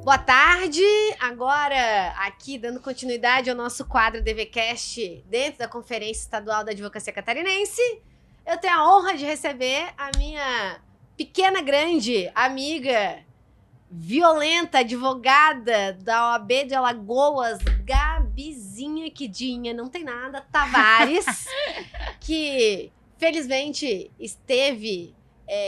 Boa tarde, agora aqui dando continuidade ao nosso quadro DVCast dentro da Conferência Estadual da Advocacia Catarinense. Eu tenho a honra de receber a minha pequena grande amiga, violenta advogada da OAB de Alagoas, Gabizinha Quidinha, não tem nada, Tavares, que felizmente esteve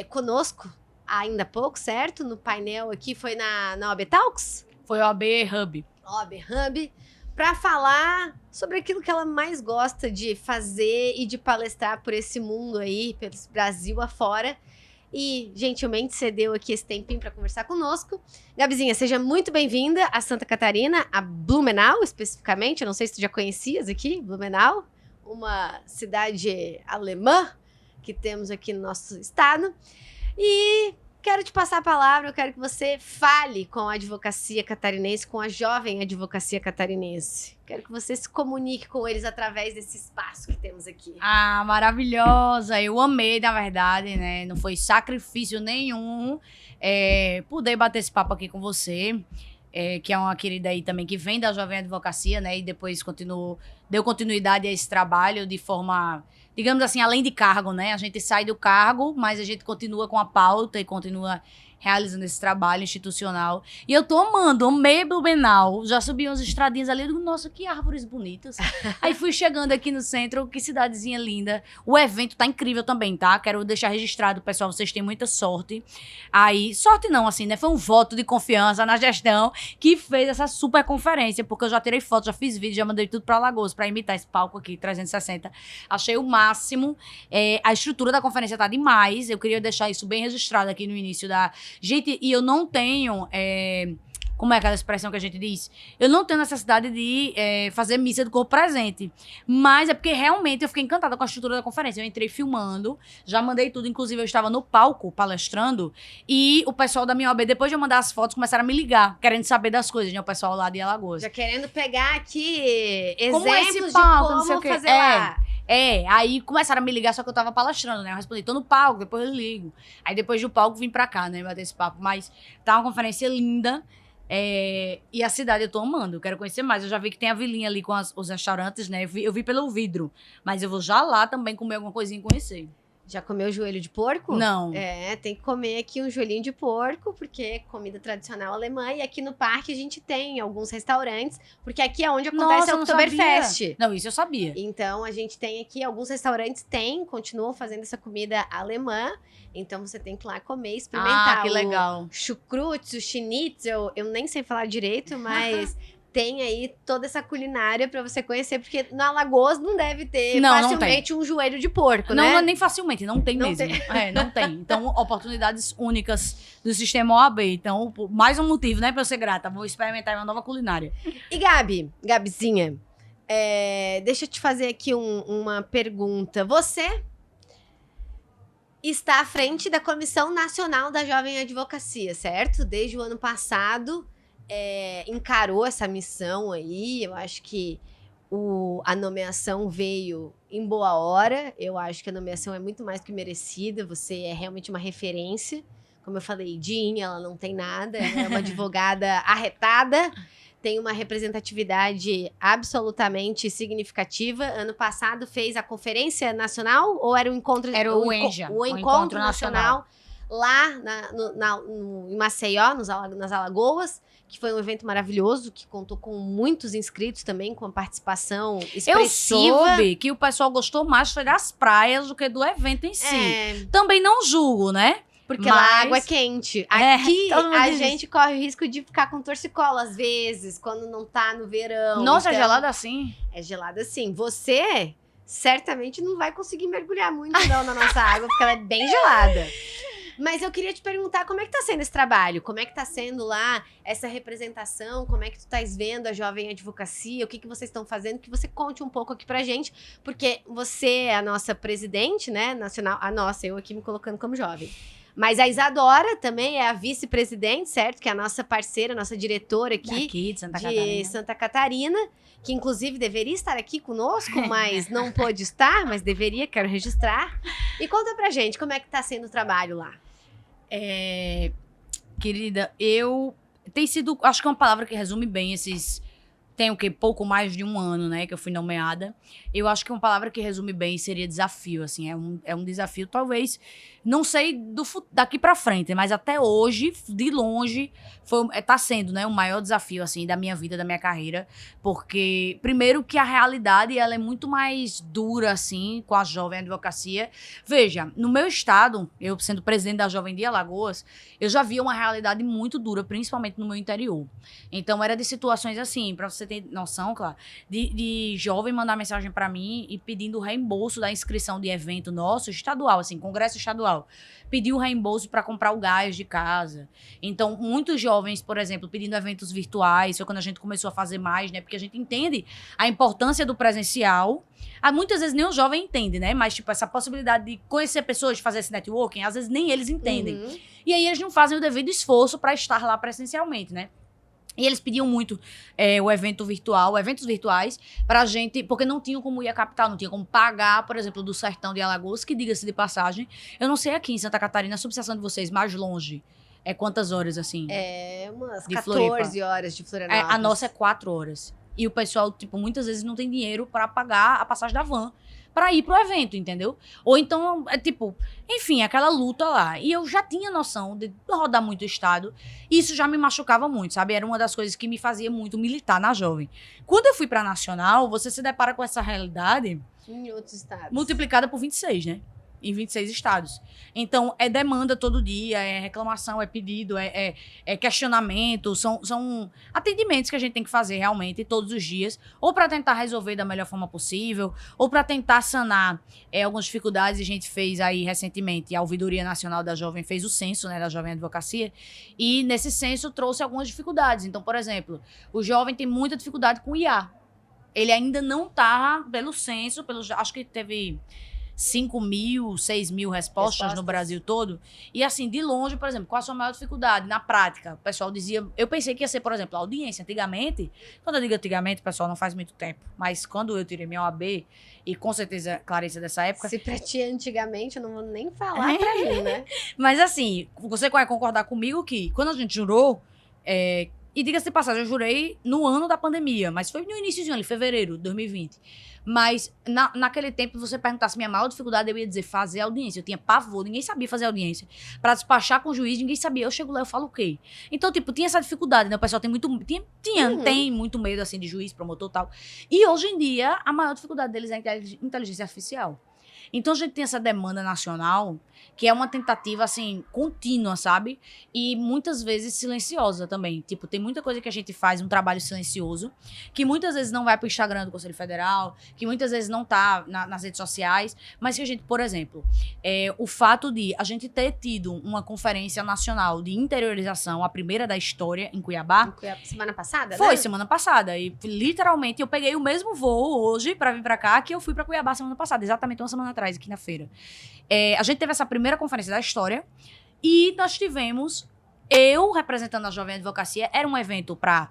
conosco ainda há pouco, certo? No painel aqui, foi na OAB Talks? Foi o OAB Hub. OAB Hub, para falar sobre aquilo que ela mais gosta de fazer e de palestrar por esse mundo aí, pelo Brasil afora. E gentilmente cedeu aqui esse tempinho para conversar conosco. Gabizinha, seja muito bem-vinda a Santa Catarina, a Blumenau especificamente. Eu não sei se tu já conhecias aqui, Blumenau, uma cidade alemã que temos aqui no nosso estado. E quero te passar a palavra, eu quero que você fale com a advocacia catarinense, com a jovem advocacia catarinense. Quero que você se comunique com eles através desse espaço que temos aqui. Ah, maravilhosa! Eu amei, na verdade, né? Não foi sacrifício nenhum poder bater esse papo aqui com você, que é uma querida aí também, que vem da jovem advocacia, né? E depois deu continuidade a esse trabalho de forma, digamos assim, além de cargo, né? A gente sai do cargo, mas a gente continua com a pauta e continua realizando esse trabalho institucional. E eu tô amando, amei Blumenau. Já subi umas estradinhas ali, eu digo, nossa, que árvores bonitas. Aí fui chegando aqui no centro, que cidadezinha linda. O evento tá incrível também, tá? Quero deixar registrado, pessoal, vocês têm muita sorte. Aí, sorte não, assim, né? Foi um voto de confiança na gestão que fez essa super conferência, porque eu já tirei foto, já fiz vídeo, já mandei tudo pra Alagoas pra imitar esse palco aqui, 360. Achei o máximo. A estrutura da conferência tá demais. Eu queria deixar isso bem registrado aqui no início da... Gente, e eu não tenho... como é aquela expressão que a gente diz? Eu não tenho necessidade de fazer missa do corpo presente. Mas é porque realmente eu fiquei encantada com a estrutura da conferência. Eu entrei filmando, já mandei tudo. Inclusive, eu estava no palco palestrando. E o pessoal da minha OAB, depois de eu mandar as fotos, começaram a me ligar, querendo saber das coisas, né? O pessoal lá de Alagoas. Já querendo pegar aqui Como exemplos palco, de não sei como o quê. fazer lá. Aí começaram a me ligar, só que eu tava palestrando, né? Eu respondi, tô no palco, depois eu ligo. Aí depois do palco vim pra cá, né? Bater esse papo. Mas tá uma conferência linda. E a cidade eu tô amando, eu quero conhecer mais. Eu já vi que tem a vilinha ali com os restaurantes, né? Eu vi pelo vidro. Mas eu vou já lá também comer alguma coisinha e conhecer. Já comeu joelho de porco? Não. Tem que comer aqui um joelhinho de porco, porque é comida tradicional alemã. E aqui no parque a gente tem alguns restaurantes, porque aqui é onde acontece o Oktoberfest. Não, isso eu sabia. Então a gente tem aqui, alguns restaurantes continuam fazendo essa comida alemã. Então você tem que ir lá comer, experimentar. Ah, que legal. O chucrute, o schnitzel, eu nem sei falar direito, mas... Tem aí toda essa culinária pra você conhecer, porque na Alagoas não deve ter facilmente um joelho de porco, né? Não, nem facilmente, não tem mesmo. Não tem. Então, oportunidades únicas do sistema OAB. Então, mais um motivo, né, pra eu ser grata. Vou experimentar uma nova culinária. E Gabizinha, deixa eu te fazer aqui uma pergunta. Você está à frente da Comissão Nacional da Jovem Advocacia, certo? Desde o ano passado... encarou essa missão aí. Eu acho que a nomeação veio em boa hora. Eu acho que a nomeação é muito mais que merecida. Você é realmente uma referência. Como eu falei, Dinha, ela não tem nada. Ela é uma advogada arretada. Tem uma representatividade absolutamente significativa. Ano passado fez a Conferência Nacional ou era o Encontro... Era o ENJA. O Encontro Nacional. Lá em Maceió, nas Alagoas, que foi um evento maravilhoso, que contou com muitos inscritos também, com a participação expressiva. Eu soube que o pessoal gostou mais foi das praias do que do evento em si. Também não julgo, né? Porque lá a água é quente. Aqui, a gente corre o risco de ficar com torcicolo, às vezes, quando não tá no verão. Nossa, então, é gelada assim? É gelada assim. Você certamente não vai conseguir mergulhar muito, não, na nossa água, porque ela é bem gelada. Mas eu queria te perguntar, como é que tá sendo esse trabalho? Como é que tá sendo lá essa representação? Como é que tu estás vendo a jovem advocacia? O que vocês estão fazendo? Que você conte um pouco aqui pra gente, porque você é a nossa presidente, né, nacional. Eu aqui me colocando como jovem. Mas a Isadora também é a vice-presidente, certo? Que é a nossa parceira, nossa diretora aqui de Santa Catarina. Que inclusive deveria estar aqui conosco, mas não pôde estar, mas deveria, quero registrar. E conta pra gente, como é que tá sendo o trabalho lá? Querida, eu tem sido, acho que é uma palavra que resume bem esses. Tem o quê? Pouco mais de um ano, né, que eu fui nomeada. Eu acho que uma palavra que resume bem seria desafio, assim. É um desafio, talvez, não sei daqui pra frente, mas até hoje, de longe, tá sendo, né, o maior desafio, assim, da minha vida, da minha carreira. Porque, primeiro, que a realidade, ela é muito mais dura, assim, com a jovem advocacia. Veja, no meu estado, eu sendo presidente da Jovem de Alagoas, eu já via uma realidade muito dura, principalmente no meu interior. Então, era de situações assim, pra você ter noção, claro, de jovem mandar mensagem pra mim e pedindo o reembolso da inscrição de evento nosso, estadual, assim, congresso estadual. Pediu o reembolso para comprar o gás de casa. Então, muitos jovens, por exemplo, pedindo eventos virtuais, foi quando a gente começou a fazer mais, né? Porque a gente entende a importância do presencial. Muitas vezes nem o jovem entende, né? Mas, tipo, essa possibilidade de conhecer pessoas, de fazer esse networking, às vezes nem eles entendem. Uhum. E aí eles não fazem o devido esforço para estar lá presencialmente, né? E eles pediam muito o evento virtual, eventos virtuais, pra gente, porque não tinham como ir à capital, não tinha como pagar, por exemplo, do Sertão de Alagoas, que diga-se de passagem, eu não sei aqui em Santa Catarina, a subseção de vocês, mais longe, quantas horas, assim? É umas de 14 horas de Florianópolis. A nossa é 4 horas. E o pessoal, tipo, muitas vezes não tem dinheiro pra pagar a passagem da van pra ir pro evento, entendeu? Ou então, tipo, enfim, aquela luta lá. E eu já tinha noção de rodar muito o estado. E isso já me machucava muito, sabe? Era uma das coisas que me fazia muito militar na jovem. Quando eu fui pra nacional, você se depara com essa realidade em outros estados. multiplicada por 26, né? Em 26 estados. Então, é demanda todo dia, é reclamação, é pedido, é questionamento, são atendimentos que a gente tem que fazer realmente todos os dias, ou para tentar resolver da melhor forma possível, ou para tentar sanar algumas dificuldades. A gente fez aí recentemente, a Ouvidoria Nacional da Jovem fez o censo, né, da Jovem Advocacia, e nesse censo trouxe algumas dificuldades. Então, por exemplo, o jovem tem muita dificuldade com o IA. Ele ainda não está, pelo censo, acho que teve 5.000, 6.000 respostas no Brasil todo. E assim, de longe, por exemplo, qual a sua maior dificuldade? Na prática, o pessoal dizia... Eu pensei que ia ser, por exemplo, a audiência. Antigamente, quando eu digo antigamente, pessoal, não faz muito tempo. Mas quando eu tirei minha OAB, e com certeza, Clarissa, dessa época... Se pra ti antigamente, eu não vou nem falar pra mim, né? Mas assim, você vai concordar comigo que quando a gente jurou... E diga-se de passagem, eu jurei no ano da pandemia, mas foi no iníciozinho ali, fevereiro de 2020. Mas naquele tempo, você perguntasse minha maior dificuldade, eu ia dizer fazer audiência. Eu tinha pavor, ninguém sabia fazer audiência. Pra despachar com o juiz, ninguém sabia. Eu chego lá, eu falo o quê? Então, tipo, tinha essa dificuldade, né? O pessoal tem muito... Tem muito medo, assim, de juiz, promotor e tal. E hoje em dia, a maior dificuldade deles é a inteligência artificial. Então, a gente tem essa demanda nacional, que é uma tentativa, assim, contínua, sabe? E muitas vezes silenciosa também. Tipo, tem muita coisa que a gente faz, um trabalho silencioso, que muitas vezes não vai pro Instagram do Conselho Federal, que muitas vezes não tá nas redes sociais, mas que a gente, por exemplo, o fato de a gente ter tido uma conferência nacional de interiorização, a primeira da história, em Cuiabá. Semana passada, Foi, né? semana passada. E, literalmente, eu peguei o mesmo voo hoje pra vir pra cá, que eu fui pra Cuiabá semana passada, exatamente uma semana atrás, aqui na feira. A gente teve essa primeira conferência da história e nós tivemos, eu representando a Jovem Advocacia, era um evento para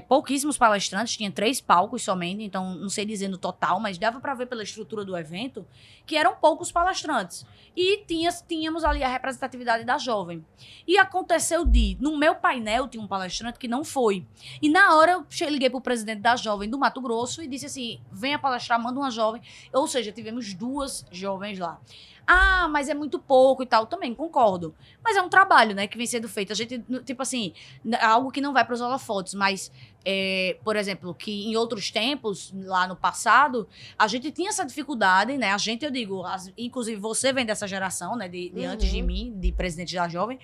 pouquíssimos palestrantes, tinha 3 palcos somente, então não sei dizer no total, mas dava para ver pela estrutura do evento que eram poucos palestrantes. E tínhamos ali a representatividade da jovem. E aconteceu no meu painel tinha um palestrante que não foi. E na hora eu liguei pro presidente da Jovem do Mato Grosso e disse assim, venha palestrar, manda uma jovem. Ou seja, tivemos 2 jovens lá. Ah, mas é muito pouco e tal. Também concordo. Mas é um trabalho, né, que vem sendo feito. A gente, tipo assim, algo que não vai para os holofotes, mas, por exemplo, que em outros tempos, lá no passado, a gente tinha essa dificuldade, né? Eu digo, inclusive você vem dessa geração, né, de antes de mim, de presidente da Jovem,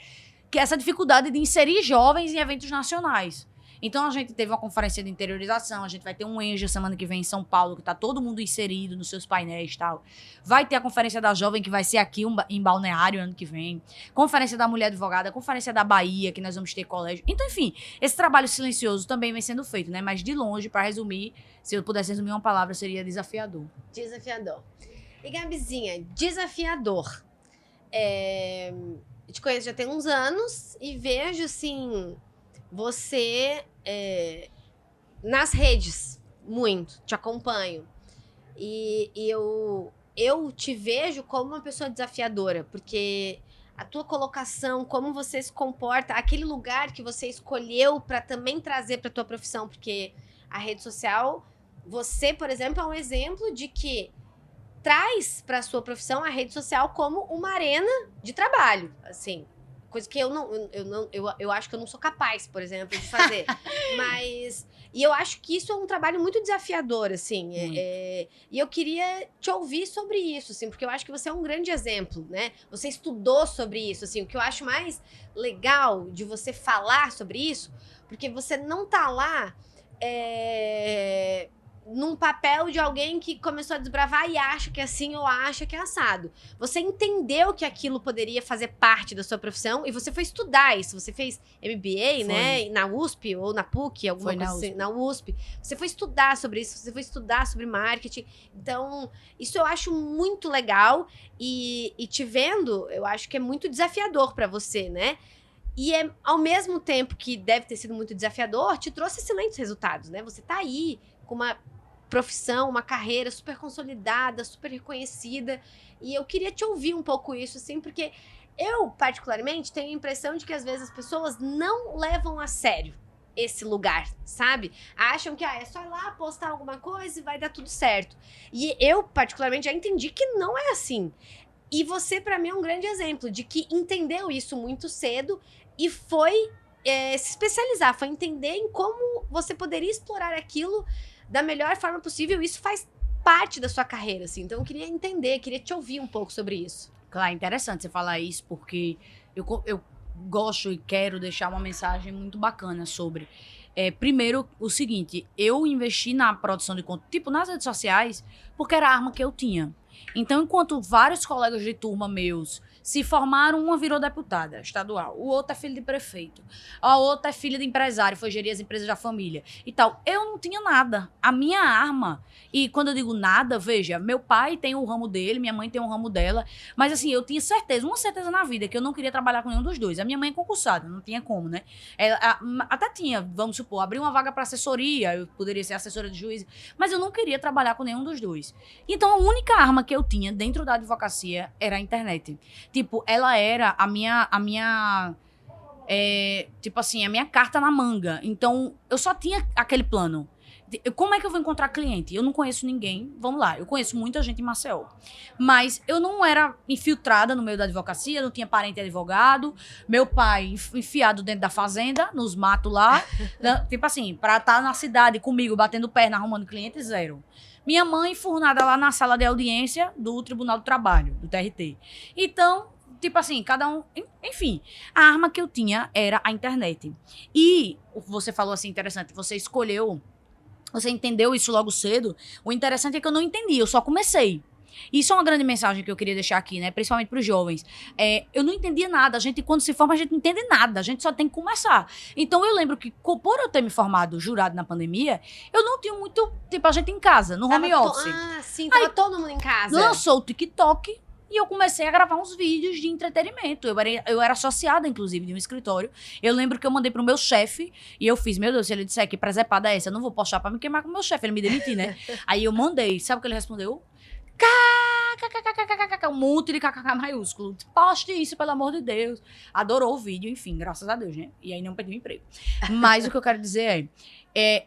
que é essa dificuldade de inserir jovens em eventos nacionais. Então, a gente teve uma conferência de interiorização, a gente vai ter um ENJA semana que vem em São Paulo, que tá todo mundo inserido nos seus painéis e tal. Vai ter a conferência da Jovem, que vai ser aqui em Balneário ano que vem. Conferência da Mulher Advogada, conferência da Bahia, que nós vamos ter colégio. Então, enfim, esse trabalho silencioso também vem sendo feito, né? Mas, de longe, para resumir, se eu pudesse resumir uma palavra, seria desafiador. Desafiador. E, Gabizinha, desafiador. Eu te conheço já tem uns anos e vejo, assim, você nas redes, muito, te acompanho. E eu te vejo como uma pessoa desafiadora, porque a tua colocação, como você se comporta, aquele lugar que você escolheu para também trazer para tua profissão, porque a rede social, você, por exemplo, é um exemplo de que traz para sua profissão a rede social como uma arena de trabalho, assim. Coisa que eu acho que eu não sou capaz, por exemplo, de fazer. Mas. E eu acho que isso é um trabalho muito desafiador, assim. E eu queria te ouvir sobre isso, assim, porque eu acho que você é um grande exemplo, né? Você estudou sobre isso, assim. O que eu acho mais legal de você falar sobre isso, porque você não tá lá. Num papel de alguém que começou a desbravar e acha que é assim ou acha que é assado. Você entendeu que aquilo poderia fazer parte da sua profissão e você foi estudar isso. Você fez MBA, né? Na USP ou na PUC, alguma coisa assim. Na USP. Você foi estudar sobre isso, você foi estudar sobre marketing. Então, isso eu acho muito legal e te vendo, eu acho que é muito desafiador para você, né? E ao mesmo tempo que deve ter sido muito desafiador, te trouxe excelentes resultados, né? Você tá aí com uma profissão, uma carreira super consolidada, super reconhecida. E eu queria te ouvir um pouco isso, assim, porque eu, particularmente, tenho a impressão de que às vezes as pessoas não levam a sério esse lugar, sabe? Acham que é só ir lá postar alguma coisa e vai dar tudo certo. E eu, particularmente, já entendi que não é assim. E você, pra mim, é um grande exemplo de que entendeu isso muito cedo e foi se especializar, foi entender em como você poderia explorar aquilo da melhor forma possível. Isso faz parte da sua carreira, assim. Então, eu queria entender, queria te ouvir um pouco sobre isso. Claro, interessante você falar isso, porque eu gosto e quero deixar uma mensagem muito bacana sobre... primeiro, o seguinte, eu investi na produção de conteúdo, tipo, nas redes sociais, porque era a arma que eu tinha. Então, enquanto vários colegas de turma meus se formaram, uma virou deputada estadual, o outro é filho de prefeito, a outra é filha de empresário, foi gerir as empresas da família e tal. Eu não tinha nada. A minha arma, e quando eu digo nada, veja, meu pai tem o ramo dele, minha mãe tem o ramo dela, mas assim, eu tinha certeza, uma certeza na vida, que eu não queria trabalhar com nenhum dos dois. A minha mãe é concursada, não tinha como, né? Até tinha, vamos supor, abrir uma vaga para assessoria, eu poderia ser assessora de juiz, mas eu não queria trabalhar com nenhum dos dois. Então, a única arma que eu tinha dentro da advocacia era a internet. Tipo, ela era a minha tipo assim, a minha carta na manga. Então, eu só tinha aquele plano. Como é que eu vou encontrar cliente? Eu não conheço ninguém. Vamos lá, eu conheço muita gente em Maceió. Mas eu não era infiltrada no meio da advocacia, não tinha parente advogado. Meu pai enfiado dentro da fazenda, nos matos lá. Tipo assim, pra estar na cidade comigo, batendo perna, arrumando cliente, zero. Minha mãe enfurnada lá na sala de audiência do Tribunal do Trabalho, do TRT. Então, tipo assim, cada um... Enfim, a arma que eu tinha era a internet. E você falou assim, interessante, você escolheu... Você entendeu isso logo cedo. O interessante é que eu não entendi, eu só comecei. Isso é uma grande mensagem que eu queria deixar aqui, né? Principalmente para os jovens. Eu não entendia nada. A gente, quando se forma, a gente não entende nada. A gente só tem que começar. Então, eu lembro que, por eu ter me formado jurado na pandemia, eu não tinha muito... Tipo, a gente em casa, no home office. Sim, tava todo mundo em casa. Lançou o TikTok. E eu comecei a gravar uns vídeos de entretenimento. Eu era associada, inclusive, de um escritório. Eu lembro que eu mandei pro meu chefe e eu fiz, meu Deus, se ele disser que presepada é essa, eu não vou postar pra me queimar com o meu chefe, ele me demitir, né? Aí eu mandei. Sabe o que ele respondeu? Um monte de kkk maiúsculo. Poste isso, pelo amor de Deus. Adorou o vídeo, enfim, graças a Deus, né? E aí não perdi o emprego. Mas o que eu quero dizer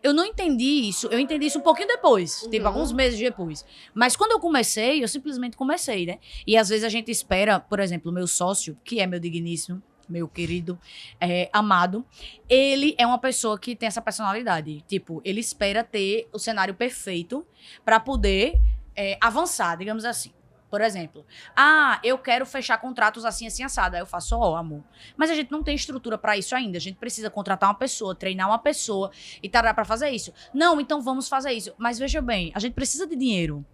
eu não entendi isso. Eu entendi isso um pouquinho depois, tipo, alguns meses depois. Mas quando eu comecei, eu simplesmente comecei, né? E às vezes a gente espera, por exemplo, o meu sócio, que é meu digníssimo, meu querido, amado, ele é uma pessoa que tem essa personalidade. Tipo, ele espera ter o cenário perfeito pra poder avançar, digamos assim. Por exemplo, eu quero fechar contratos assim, assim, assado. Aí eu faço, amor. Mas a gente não tem estrutura pra isso ainda. A gente precisa contratar uma pessoa, treinar uma pessoa e tarará pra fazer isso. Não, então vamos fazer isso. Mas veja bem, a gente precisa de dinheiro.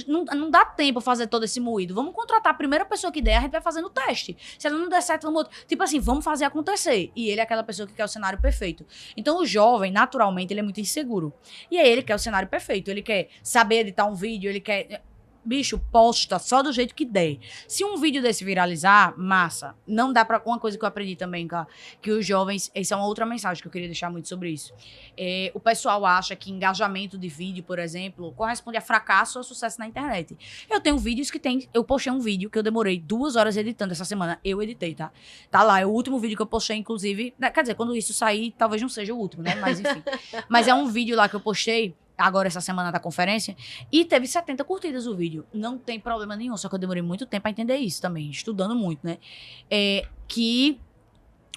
Não dá tempo fazer todo esse moído. Vamos contratar a primeira pessoa que der, a gente vai fazendo o teste. Se ela não der certo, vamos... Tipo assim, vamos fazer acontecer. E ele é aquela pessoa que quer o cenário perfeito. Então o jovem, naturalmente, ele é muito inseguro. E aí ele quer o cenário perfeito. Ele quer saber editar um vídeo, ele quer... bicho, posta só do jeito que der. Se um vídeo desse viralizar, massa. Não dá pra... Uma coisa que eu aprendi também, que os jovens... Essa é uma outra mensagem que eu queria deixar muito sobre isso. O pessoal acha que engajamento de vídeo, por exemplo, corresponde a fracasso ou sucesso na internet. Eu tenho vídeos que tem... Eu postei um vídeo que eu demorei 2 horas editando essa semana. Eu editei, tá? Tá lá, é o último vídeo que eu postei, inclusive... Quer dizer, quando isso sair, talvez não seja o último, né? Mas enfim. Mas é um vídeo lá que eu postei agora essa semana da conferência, e teve 70 curtidas o vídeo. Não tem problema nenhum, só que eu demorei muito tempo pra entender isso também, estudando muito, né? Que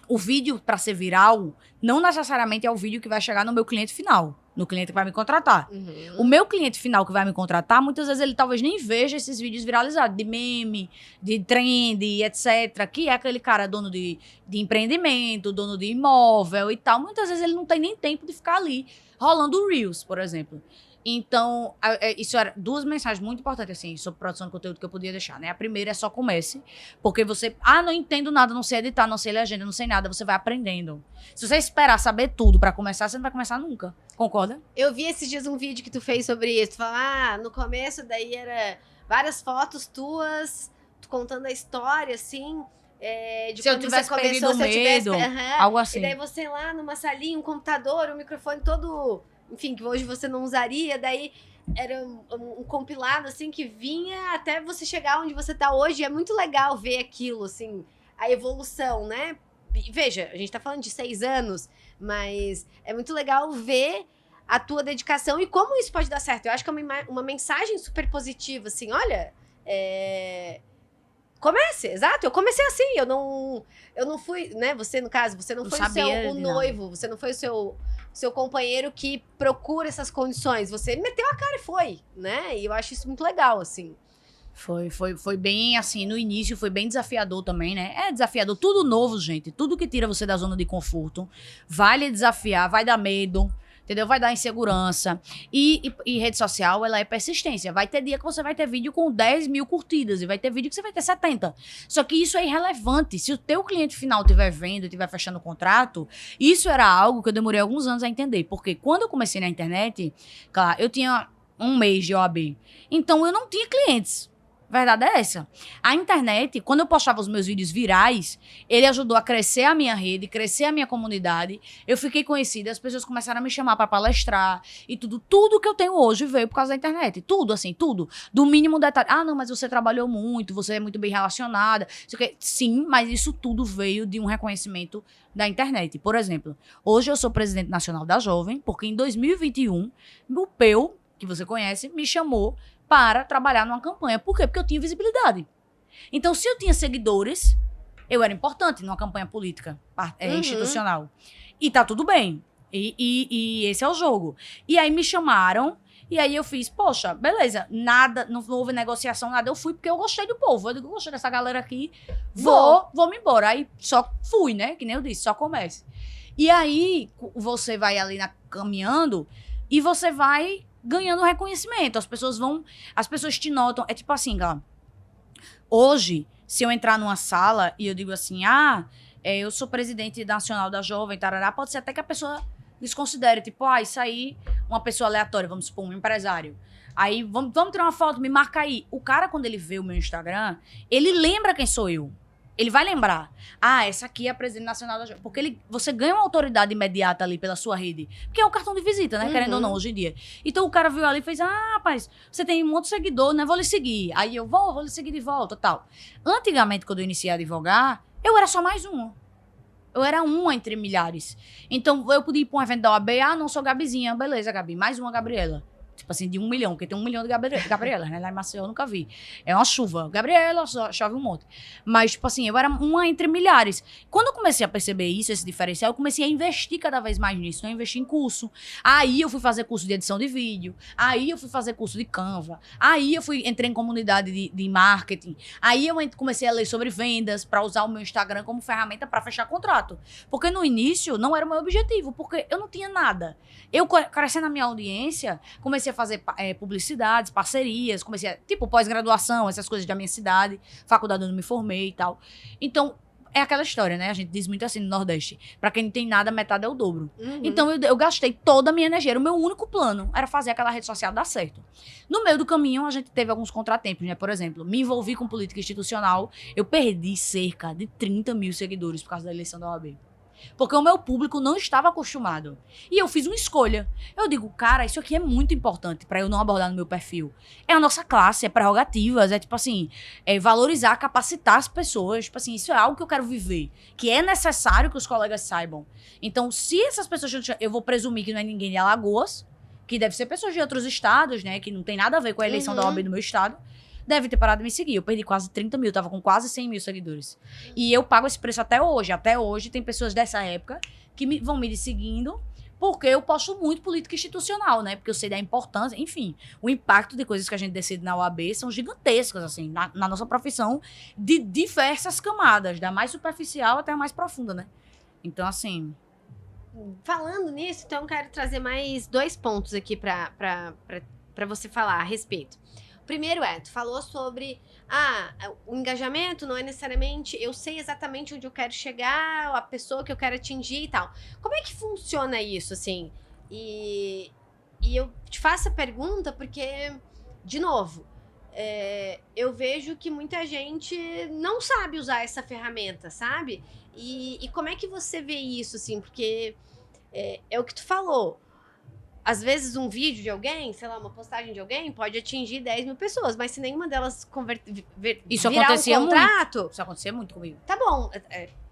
o vídeo, pra ser viral, não necessariamente é o vídeo que vai chegar no meu cliente final, no cliente que vai me contratar. O meu cliente final que vai me contratar, muitas vezes ele talvez nem veja esses vídeos viralizados, de meme, de trend, etc., que é aquele cara dono de empreendimento, dono de imóvel e tal. Muitas vezes ele não tem nem tempo de ficar ali rolando Reels, por exemplo. Então, isso era 2 mensagens muito importantes, assim, sobre produção de conteúdo que eu podia deixar, né? A primeira é só comece, porque você... não entendo nada, não sei editar, não sei legenda, não sei nada, você vai aprendendo. Se você esperar saber tudo pra começar, você não vai começar nunca. Concorda? Eu vi esses dias um vídeo que tu fez sobre isso. Tu fala, no começo daí era várias fotos tuas, tu contando a história, assim... de se eu tivesse perdido o medo, algo assim. E daí você lá numa salinha, um computador, um microfone todo... Enfim, que hoje você não usaria, daí era um compilado, assim, que vinha até você chegar onde você tá hoje. É muito legal ver aquilo, assim, a evolução, né? Veja, a gente tá falando de 6 anos, mas é muito legal ver a tua dedicação e como isso pode dar certo. Eu acho que é uma mensagem super positiva, assim, olha, comece, exato, eu comecei assim, eu não fui, né, você no caso, você não foi o noivo, você não foi o seu companheiro que procura essas condições, você meteu a cara e foi, né, e eu acho isso muito legal, assim. Foi bem, assim, no início foi bem desafiador também, né? É desafiador, tudo novo, gente, tudo que tira você da zona de conforto, vai lhe desafiar, vai dar medo, entendeu? Vai dar insegurança. E rede social, ela é persistência. Vai ter dia que você vai ter vídeo com 10 mil curtidas e vai ter vídeo que você vai ter 70. Só que isso é irrelevante. Se o teu cliente final estiver vendo, estiver fechando o contrato, isso era algo que eu demorei alguns anos a entender. Porque quando eu comecei na internet, claro, eu tinha 1 mês de OAB. Então, eu não tinha clientes. Verdade é essa. A internet, quando eu postava os meus vídeos virais, ele ajudou a crescer a minha rede, crescer a minha comunidade. Eu fiquei conhecida, as pessoas começaram a me chamar para palestrar e tudo. Tudo que eu tenho hoje veio por causa da internet. Tudo, assim, tudo. Do mínimo detalhe. Não, mas você trabalhou muito, você é muito bem relacionada. Sim, mas isso tudo veio de um reconhecimento da internet. Por exemplo, hoje eu sou presidente nacional da Jovem, porque em 2021, o Peu, que você conhece, me chamou para trabalhar numa campanha. Por quê? Porque eu tinha visibilidade. Então, se eu tinha seguidores, eu era importante numa campanha política institucional. E tá tudo bem. E esse é o jogo. E aí me chamaram, e aí eu fiz, poxa, beleza, nada, não houve negociação, nada. Eu fui porque eu gostei do povo. Eu digo, gostei dessa galera aqui, vou-me embora. Aí só fui, né? Que nem eu disse, só comece. E aí você vai ali caminhando e você vai ganhando reconhecimento. As pessoas te notam. É tipo assim, galera. Hoje, se eu entrar numa sala e eu digo assim, eu sou presidente nacional da Jovem, tarará, pode ser até que a pessoa desconsidere, tipo, isso aí, uma pessoa aleatória, vamos supor, um empresário. Aí, vamos tirar uma foto, me marca aí. O cara, quando ele vê o meu Instagram, ele lembra quem sou eu. Ele vai lembrar. Essa aqui é a presidente nacional da Jovem. Porque você ganha uma autoridade imediata ali pela sua rede. Porque é o cartão de visita, né? Querendo ou não, hoje em dia. Então o cara viu ali e fez, rapaz, você tem um monte de seguidor, né? Vou lhe seguir. Aí eu vou lhe seguir de volta, tal. Antigamente, quando eu iniciei a advogar, eu era só mais uma. Eu era uma entre milhares. Então eu podia ir pra um evento da OAB, não sou Gabizinha. Beleza, Gabi, mais uma Gabriela. Tipo assim, de 1 milhão, porque tem 1 milhão de Gabrielas, né? Lá em Maceió eu nunca vi. É uma chuva. Gabriela, chove um monte. Mas, tipo assim, eu era uma entre milhares. Quando eu comecei a perceber isso, esse diferencial, eu comecei a investir cada vez mais nisso. Eu investi em curso. Aí eu fui fazer curso de edição de vídeo. Aí eu fui fazer curso de Canva. Aí eu entrei em comunidade de marketing. Aí eu comecei a ler sobre vendas para usar o meu Instagram como ferramenta para fechar contrato. Porque no início não era o meu objetivo, porque eu não tinha nada. Eu, crescendo a minha audiência, comecei a fazer publicidades, parcerias, comecei a, tipo, pós-graduação, essas coisas da minha cidade, faculdade onde eu me formei e tal. Então, É aquela história, né? A gente diz muito assim no Nordeste. Pra quem não tem nada, metade é o dobro. Uhum. Então, eu gastei toda a minha energia. Era o meu único plano. Era fazer aquela rede social dar certo. No meio do caminho, a gente teve alguns contratempos, né? Por exemplo, me envolvi com política institucional. Eu perdi cerca de 30 mil seguidores por causa da eleição da OAB. Porque o meu público não estava acostumado. E eu fiz uma escolha. Eu digo, cara, isso aqui é muito importante pra eu não abordar no meu perfil. É a nossa classe, é prerrogativas, é tipo assim, é valorizar, capacitar as pessoas. Tipo assim, isso é algo que eu quero viver. Que é necessário que os colegas saibam. Então, se essas pessoas... Eu vou presumir que não é ninguém de Alagoas, que deve ser pessoas de outros estados, né? Que não tem nada a ver com a eleição da OAB no meu estado. Deve ter parado de me seguir. Eu perdi quase 30 mil, tava com quase 100 mil seguidores. E eu pago esse preço até hoje. Até hoje tem pessoas dessa época que vão me seguindo porque eu posto muito política institucional, né? Porque eu sei da importância, enfim, o impacto de coisas que a gente decide na OAB são gigantescas, assim, na nossa profissão, de diversas camadas, da mais superficial até a mais profunda, né? Então, assim... Falando nisso, então eu quero trazer mais 2 pontos aqui pra você falar a respeito. Primeiro tu falou sobre o engajamento não é necessariamente eu sei exatamente onde eu quero chegar, a pessoa que eu quero atingir e tal. Como é que funciona isso, assim? E eu te faço a pergunta porque, de novo, eu vejo que muita gente não sabe usar essa ferramenta, sabe? E como é que você vê isso, assim? Porque é o que tu falou. Às vezes um vídeo de alguém, sei lá, uma postagem de alguém pode atingir 10 mil pessoas, mas se nenhuma delas Isso virar acontecia um contrato... muito. Isso acontecia muito comigo. Tá bom,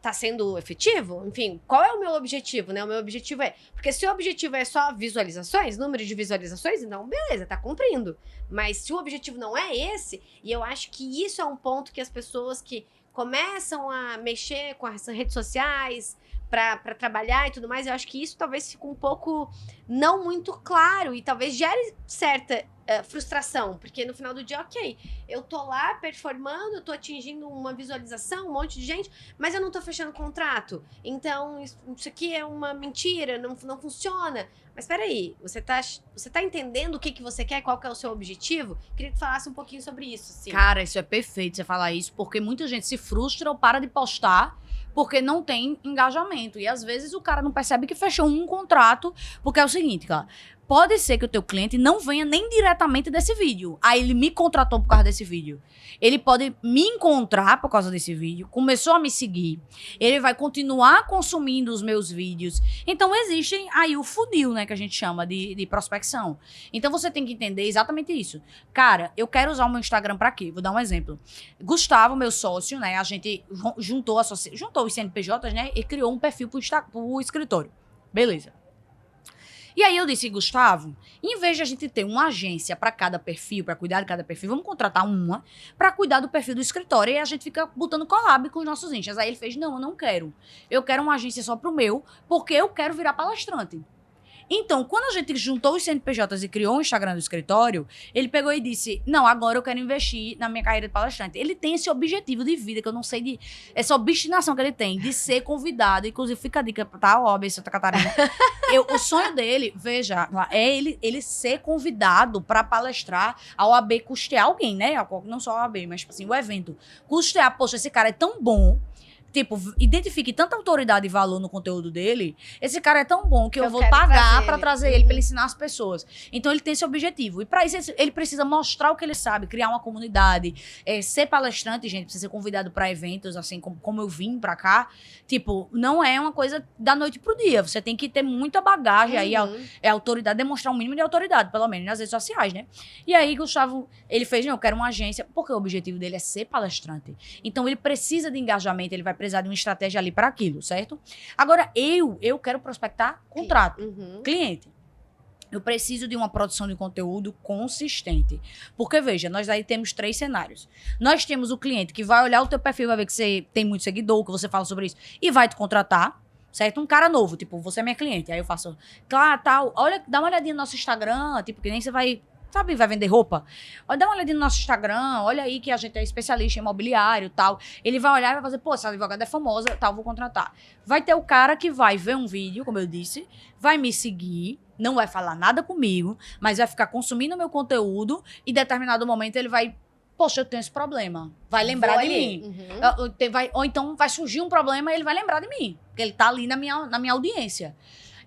tá sendo efetivo? Enfim, qual é o meu objetivo, né? O meu objetivo porque se o objetivo é só visualizações, número de visualizações, então beleza, tá cumprindo. Mas se o objetivo não é esse, e eu acho que isso é um ponto que as pessoas que começam a mexer com as redes sociais... Pra trabalhar e tudo mais, eu acho que isso talvez fique um pouco não muito claro e talvez gere certa frustração, porque no final do dia, ok, eu tô lá performando, eu tô atingindo uma visualização, um monte de gente, mas eu não tô fechando contrato, então isso aqui é uma mentira, não funciona. Mas peraí, você tá entendendo o que você quer, qual que é o seu objetivo? Queria que falasse um pouquinho sobre isso, assim. Cara, isso é perfeito você falar isso, porque muita gente se frustra ou para de postar porque não tem engajamento. E às vezes o cara não percebe que fechou um contrato, porque é o seguinte, cara, pode ser que o teu cliente não venha nem diretamente desse vídeo. Aí ele me contratou por causa desse vídeo. Ele pode me encontrar por causa desse vídeo, começou a me seguir, ele vai continuar consumindo os meus vídeos. Então existe aí o funil, né, que a gente chama de prospecção. Então você tem que entender exatamente isso. Cara, eu quero usar o meu Instagram pra quê? Vou dar um exemplo. Gustavo, meu sócio, né, a gente juntou os CNPJs, né, e criou um perfil pro escritório. Beleza. E aí eu disse, Gustavo, em vez de a gente ter uma agência para cada perfil, para cuidar de cada perfil, vamos contratar uma para cuidar do perfil do escritório e a gente fica botando collab com os nossos inchas. Aí ele fez, não, eu não quero. Eu quero uma agência só pro meu, porque eu quero virar palestrante. Então, quando a gente juntou os CNPJs e criou um Instagram do escritório, ele pegou e disse, não, agora eu quero investir na minha carreira de palestrante. Ele tem esse objetivo de vida, que eu não sei essa obstinação que ele tem, de ser convidado. Inclusive, fica a dica, tá, OAB Santa Catarina. O sonho dele, veja, é ele ser convidado para palestrar, a OAB custear alguém, né? Não só a OAB, mas, tipo assim, o evento. Custear, poxa, esse cara é tão bom, tipo, identifique tanta autoridade e valor no conteúdo dele, esse cara é tão bom que eu vou pagar pra trazer ele, pra ele ensinar as pessoas. Então ele tem esse objetivo. E pra isso ele precisa mostrar o que ele sabe, criar uma comunidade, ser palestrante, gente, precisa ser convidado pra eventos, assim, como eu vim pra cá. Tipo, não é uma coisa da noite pro dia. Você tem que ter muita bagagem aí, autoridade, demonstrar um mínimo de autoridade, pelo menos, nas redes sociais, né? E aí, Gustavo, ele fez, não, eu quero uma agência, porque o objetivo dele é ser palestrante. Então ele precisa de engajamento, ele vai precisar de uma estratégia ali para aquilo, certo? Agora, eu quero prospectar contrato, cliente. Eu preciso de uma produção de conteúdo consistente. Porque, veja, nós aí temos 3 cenários. Nós temos o cliente que vai olhar o teu perfil, vai ver que você tem muito seguidor, que você fala sobre isso, e vai te contratar, certo? Um cara novo, tipo, você é minha cliente. Aí eu faço, claro, tal, olha, dá uma olhadinha no nosso Instagram, tipo, que nem você vai... Sabe, vai vender roupa? Dá uma olhadinha no nosso Instagram, olha aí que a gente é especialista em imobiliário e tal. Ele vai olhar e vai fazer, pô, essa advogada é famosa, tal, vou contratar. Vai ter o cara que vai ver um vídeo, como eu disse, vai me seguir, não vai falar nada comigo, mas vai ficar consumindo meu conteúdo e em determinado momento ele vai poxa, eu tenho esse problema. Vai lembrar de mim. Ou então vai surgir um problema e ele vai lembrar de mim. Porque ele tá ali na minha audiência.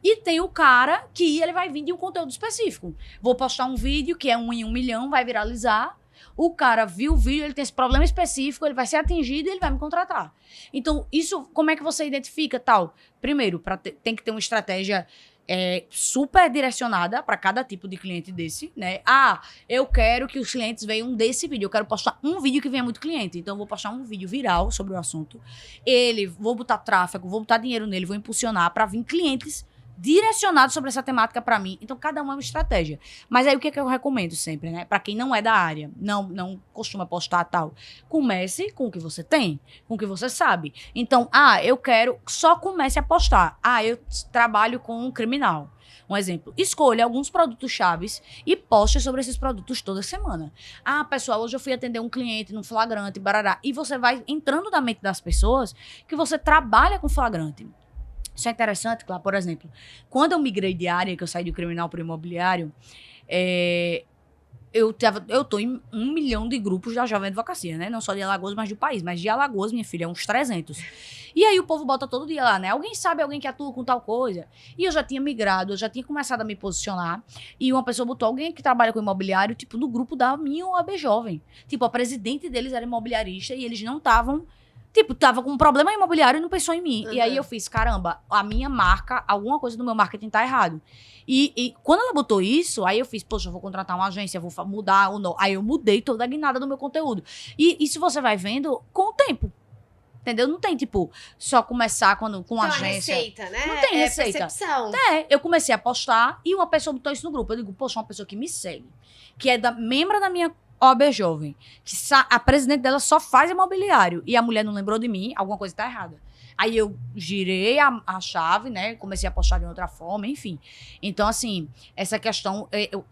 E tem o cara que ele vai vir de um conteúdo específico. Vou postar um vídeo que é 1 em 1 milhão, vai viralizar. O cara viu o vídeo, ele tem esse problema específico, ele vai ser atingido e ele vai me contratar. Então, isso, como é que você identifica tal? Primeiro, tem que ter uma estratégia super direcionada para cada tipo de cliente desse, né? Eu quero que os clientes venham desse vídeo. Eu quero postar um vídeo que venha muito cliente. Então, eu vou postar um vídeo viral sobre o assunto. Vou botar tráfego, vou botar dinheiro nele, vou impulsionar para vir clientes direcionado sobre essa temática para mim. Então, cada uma é uma estratégia. Mas aí, o que é que eu recomendo sempre, né? Para quem não é da área, não costuma postar tal, comece com o que você tem, com o que você sabe. Então, só comece a postar. Eu trabalho com um criminal. Um exemplo, escolha alguns produtos chaves e poste sobre esses produtos toda semana. Pessoal, hoje eu fui atender um cliente no flagrante, barará. E você vai entrando na mente das pessoas que você trabalha com flagrante. Isso é interessante, claro. Por exemplo, quando eu migrei de área, que eu saí do criminal para o imobiliário, eu tô em 1 milhão de grupos da Jovem Advocacia, né? Não só de Alagoas, mas do país. Mas de Alagoas, minha filha, é uns 300. E aí o povo bota todo dia lá, né? Alguém sabe alguém que atua com tal coisa? E eu já tinha migrado, eu já tinha começado a me posicionar. E uma pessoa botou alguém que trabalha com imobiliário, tipo, no grupo da minha OAB Jovem. Tipo, a presidente deles era imobiliarista e eles não estavam... Tipo, tava com um problema imobiliário e não pensou em mim. E aí eu fiz, caramba, a minha marca, alguma coisa do meu marketing tá errado. E quando ela botou isso, aí eu fiz, poxa, eu vou contratar uma agência, vou mudar o nome. Aí eu mudei toda a guinada do meu conteúdo. E isso você vai vendo com o tempo. Entendeu? Não tem, tipo, só começar com agência. Receita, né? Não tem receita. Percepção. Eu comecei a postar e uma pessoa botou isso no grupo. Eu digo, poxa, uma pessoa que me segue, que é membro da minha OAB Jovem, que a presidente dela só faz imobiliário e a mulher não lembrou de mim, alguma coisa tá errada. Aí eu girei a chave, né? Comecei a postar de outra forma, enfim. Então, assim, essa questão...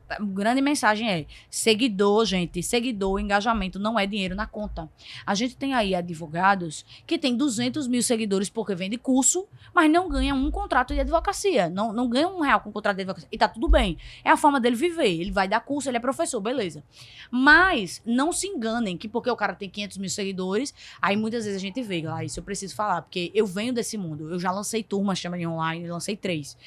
a grande mensagem é seguidor, gente. Seguidor, engajamento não é dinheiro na conta. A gente tem aí advogados que tem 200 mil seguidores porque vende curso, mas não ganha um contrato de advocacia. Não ganha R$1 com contrato de advocacia. E tá tudo bem. É a forma dele viver. Ele vai dar curso, ele é professor, beleza. Mas não se enganem que porque o cara tem 500 mil seguidores, aí muitas vezes a gente vê, isso eu preciso falar, porque eu venho desse mundo. Eu já lancei turmas, chama de online, lancei 3.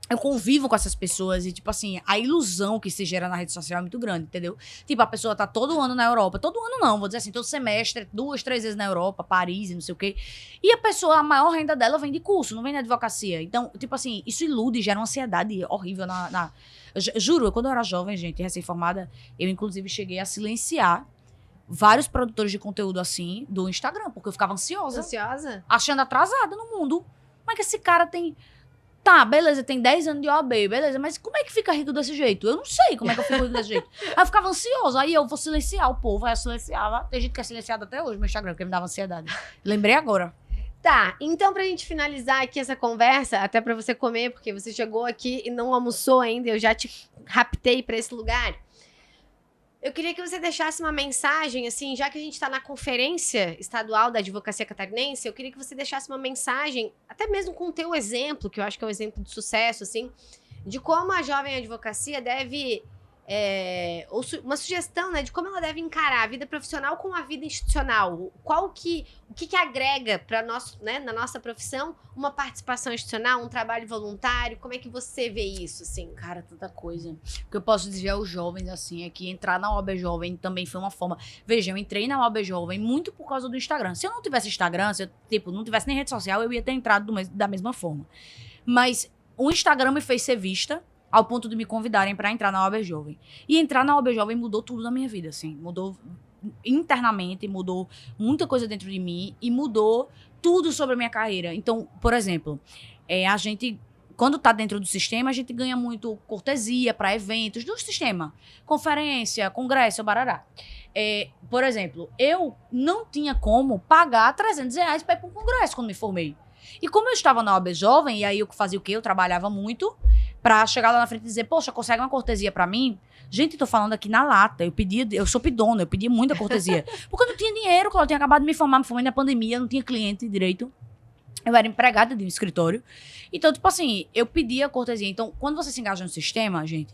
Eu convivo com essas pessoas e, tipo assim, a ilusão que se gera na rede social é muito grande, entendeu? Tipo, a pessoa tá todo ano na Europa. Todo ano não, vou dizer assim, todo semestre, 2, 3 vezes na Europa, Paris e não sei o quê. E a pessoa, a maior renda dela vem de curso, não vem na advocacia. Então, tipo assim, isso ilude, gera uma ansiedade horrível Juro, quando eu era jovem, gente, recém-formada, eu, inclusive, cheguei a silenciar vários produtores de conteúdo assim do Instagram, porque eu ficava ansiosa. Achando atrasada no mundo. Como é que esse cara tem... Tá, beleza, tem 10 anos de OAB, beleza, mas como é que fica rico desse jeito? Eu não sei como é que eu fico rico desse jeito. Aí eu ficava ansiosa, aí eu vou silenciar o povo, aí eu silenciava. Tem gente que é silenciada até hoje no Instagram, porque me dava ansiedade. Lembrei agora. Tá, então pra gente finalizar aqui essa conversa, até pra você comer, porque você chegou aqui e não almoçou ainda, eu já te raptei pra esse lugar. Eu queria que você deixasse uma mensagem, assim, já que a gente está na Conferência Estadual da Advocacia Catarinense, eu queria que você deixasse uma mensagem, até mesmo com o teu exemplo, que eu acho que é um exemplo de sucesso, assim, de como a jovem advocacia deve... uma sugestão, né, de como ela deve encarar a vida profissional com a vida institucional. O que agrega para nós, né, na nossa profissão, uma participação institucional, um trabalho voluntário? Como é que você vê isso, assim? Cara, tanta coisa. O que eu posso dizer aos jovens, assim, é que entrar na OAB Jovem também foi uma forma... Veja, eu entrei na OAB Jovem muito por causa do Instagram. Se eu não tivesse Instagram, se eu, não tivesse nem rede social, eu ia ter entrado da mesma forma. Mas o Instagram me fez ser vista, ao ponto de me convidarem para entrar na OAB Jovem. E entrar na OAB Jovem mudou tudo na minha vida, assim. Mudou internamente, mudou muita coisa dentro de mim e mudou tudo sobre a minha carreira. Então, por exemplo, a gente, quando tá dentro do sistema, a gente ganha muito cortesia para eventos do sistema. Conferência, congresso, barará. Por exemplo, eu não tinha como pagar R$300 para ir para um congresso quando me formei. E como eu estava na OAB Jovem, e aí eu fazia o quê? Eu trabalhava muito pra chegar lá na frente e dizer, poxa, consegue uma cortesia pra mim? Gente, tô falando aqui na lata, eu sou pidona, eu pedia muita cortesia. Porque eu não tinha dinheiro, quando eu tinha acabado de me formei na pandemia, não tinha cliente direito. Eu era empregada de um escritório. Então, tipo assim, eu pedia cortesia. Então, quando você se engaja no sistema, gente,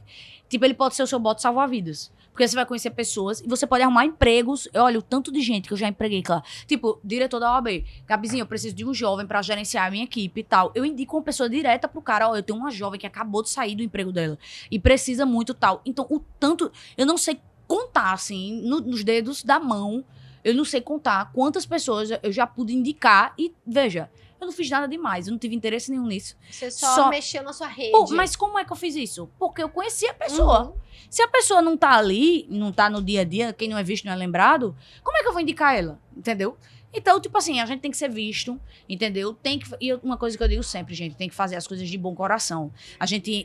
tipo, ele pode ser o seu bote salva-vidas. Porque você vai conhecer pessoas e você pode arrumar empregos. Olha, o tanto de gente que eu já empreguei, claro. Tipo, diretor da OAB. Gabizinho, eu preciso de um jovem pra gerenciar a minha equipe e tal. Eu indico uma pessoa direta pro cara. Ó, eu tenho uma jovem que acabou de sair do emprego dela e precisa muito tal. Então, o tanto... Eu não sei contar, assim, nos dedos da mão. Eu não sei contar quantas pessoas eu já pude indicar. E, veja, eu não fiz nada demais. Eu não tive interesse nenhum nisso. Você só mexeu na sua rede. Pô, mas como é que eu fiz isso? Porque eu conheci a pessoa. Se a pessoa não tá ali, não tá no dia a dia, quem não é visto não é lembrado, como é que eu vou indicar ela? Entendeu? Então, tipo assim, a gente tem que ser visto, entendeu? E uma coisa que eu digo sempre, gente, tem que fazer as coisas de bom coração.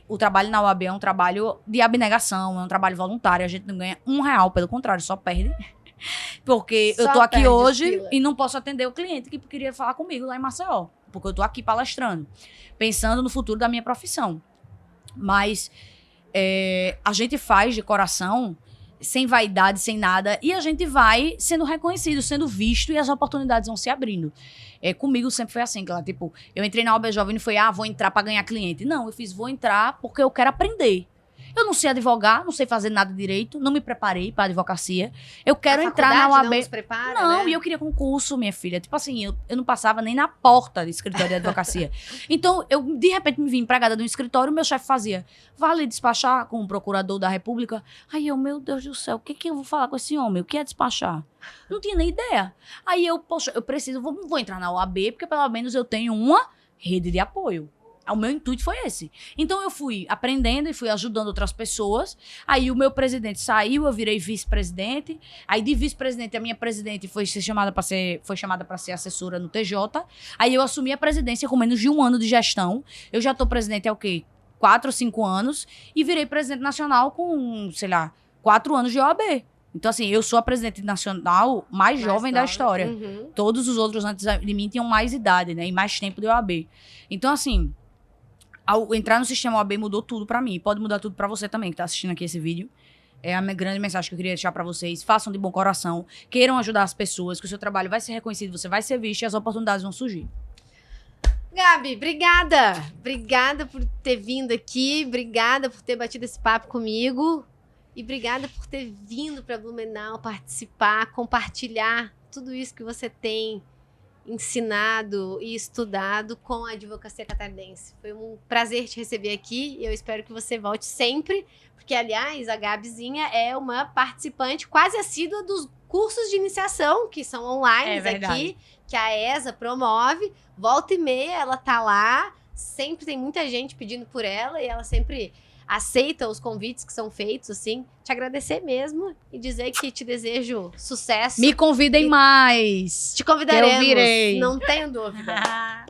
O trabalho na UAB é um trabalho de abnegação, é um trabalho voluntário, a gente não ganha R$1, pelo contrário, só perde. Porque eu tô aqui hoje e não posso atender o cliente que queria falar comigo lá em Maceió. Porque eu tô aqui palestrando, pensando no futuro da minha profissão. Mas a gente faz de coração, sem vaidade, sem nada, e a gente vai sendo reconhecido, sendo visto, e as oportunidades vão se abrindo. Comigo sempre foi assim, claro, tipo, eu entrei na UAB Jovem e não foi, vou entrar pra ganhar cliente. Não, eu fiz, vou entrar porque eu quero aprender. Eu não sei advogar, não sei fazer nada direito, não me preparei para advocacia. Eu quero entrar na UAB. Não nos prepara, não, né? E eu queria concurso, minha filha. Tipo assim, eu não passava nem na porta do escritório de advocacia. Então, eu de repente me vi empregada de um escritório, meu chefe fazia, vale despachar com o procurador da República? Aí eu, meu Deus do céu, o que eu vou falar com esse homem? O que é despachar? Não tinha nem ideia. Aí eu, poxa, eu preciso, vou entrar na UAB, porque pelo menos eu tenho uma rede de apoio. O meu intuito foi esse. Então, eu fui aprendendo e fui ajudando outras pessoas. Aí, o meu presidente saiu, eu virei vice-presidente. Aí, de vice-presidente, a minha presidente foi chamada para ser assessora no TJ. Aí, eu assumi a presidência com menos de 1 ano de gestão. Eu já tô presidente há o quê? 4 ou 5 anos. E virei presidente nacional com, sei lá, 4 anos de OAB. Então, assim, eu sou a presidente nacional mais jovem da história. Uhum. Todos os outros antes de mim tinham mais idade, né? E mais tempo de OAB. Então, assim... Ao entrar no sistema OAB mudou tudo pra mim. Pode mudar tudo pra você também, que tá assistindo aqui esse vídeo. É a minha grande mensagem que eu queria deixar pra vocês. Façam de bom coração. Queiram ajudar as pessoas, que o seu trabalho vai ser reconhecido, você vai ser visto e as oportunidades vão surgir. Gabi, obrigada. Obrigada por ter vindo aqui. Obrigada por ter batido esse papo comigo. E obrigada por ter vindo pra Blumenau participar, compartilhar tudo isso que você tem ensinado e estudado com a advocacia catarinense. Foi um prazer te receber aqui e eu espero que você volte sempre, porque, aliás, a Gabizinha é uma participante quase assídua dos cursos de iniciação, que são online aqui, que a ESA promove. Volta e meia, ela tá lá, sempre tem muita gente pedindo por ela e ela sempre aceita os convites que são feitos, assim. Te agradecer mesmo e dizer que te desejo sucesso. Me convidem mais. Te convidaremos, eu virei. não tenho dúvida.